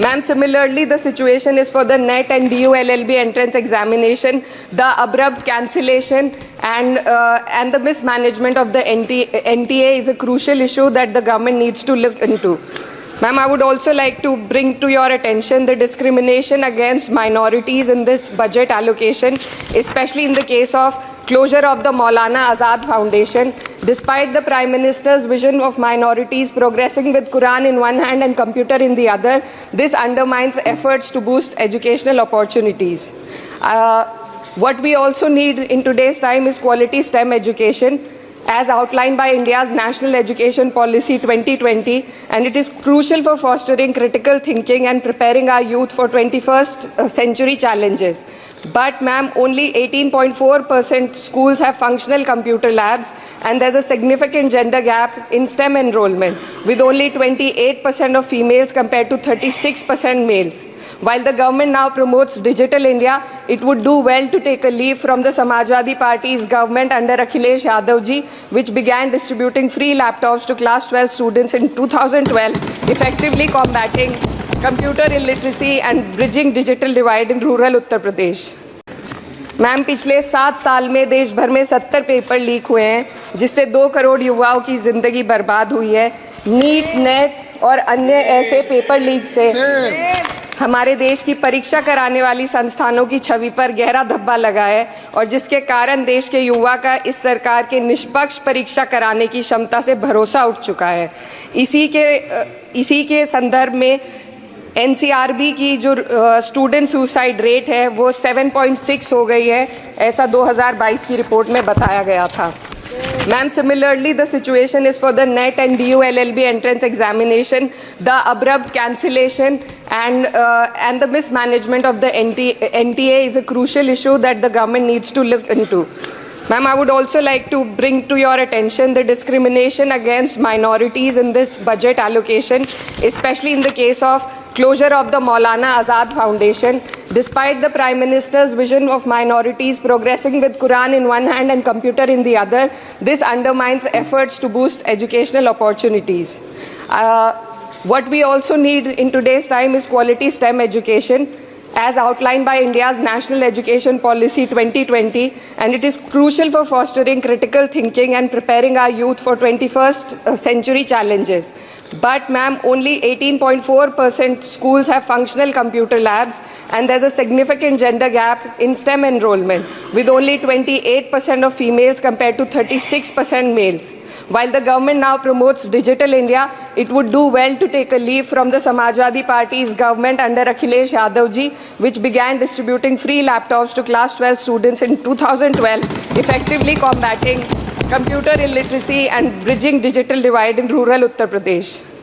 Ma'am, similarly, the situation is for the NET and DU-LLB entrance examination. The abrupt cancellation and the mismanagement of the NTA is a crucial issue that the government needs to look into. Ma'am, I would also like to bring to your attention the discrimination against minorities in this budget allocation, especially in the case of closure of the Maulana Azad Foundation. Despite the Prime Minister's vision of minorities progressing with Quran in one hand and computer in the other, this undermines efforts to boost educational opportunities. What we also need in today's time is quality STEM education, as outlined by India's National Education Policy 2020, and it is crucial for fostering critical thinking and preparing our youth for 21st century challenges. But ma'am, only 18.4% schools have functional computer labs, and there's a significant gender gap in STEM enrollment, with only 28% of females compared to 36% males. While the government now promotes Digital India, it would do well to take a leaf from the Samajwadi Party's government under Akhilesh Yadavji, which began distributing free laptops to class 12 students in 2012, effectively combating computer illiteracy and bridging digital divide in rural Uttar Pradesh. Ma'am, पिछले 7 साल में देश भर में 70 paper leak हुए हैं, जिससे 2 करोड़ युवाओं की जिंदगी बर्बाद हुई है। नीट, नेट और अन्य ऐसे पेपर लीक से हमारे देश की परीक्षा कराने वाली संस्थानों की छवि पर गहरा धब्बा लगा है, और जिसके कारण देश के युवा का इस सरकार के निष्पक्ष परीक्षा कराने की क्षमता से भरोसा उठ चुका है। इसी के संदर्भ में एनसीआरबी की जो स्टूडेंट सुसाइड रेट है वो 7.6 हो गई है, ऐसा 2022 की रिपोर्ट में बताया गया था। Ma'am, similarly, the situation is for the NET and DU-LLB entrance examination. The abrupt cancellation and the mismanagement of the NTA is a crucial issue that the government needs to look into. Ma'am, I would also like to bring to your attention the discrimination against minorities in this budget allocation, especially in the case of closure of the Maulana Azad Foundation. Despite the Prime Minister's vision of minorities progressing with Quran in one hand and computer in the other, this undermines efforts to boost educational opportunities. What we also need in today's time is quality STEM education, as outlined by India's National Education Policy 2020, and it is crucial for fostering critical thinking and preparing our youth for 21st century challenges. But ma'am, only 18.4% schools have functional computer labs, and there's a significant gender gap in STEM enrollment, with only 28% of females compared to 36% males. While the government now promotes Digital India, it would do well to take a leaf from the Samajwadi Party's government under Akhilesh Yadavji, which began distributing free laptops to class 12 students in 2012, effectively combating computer illiteracy and bridging digital divide in rural Uttar Pradesh.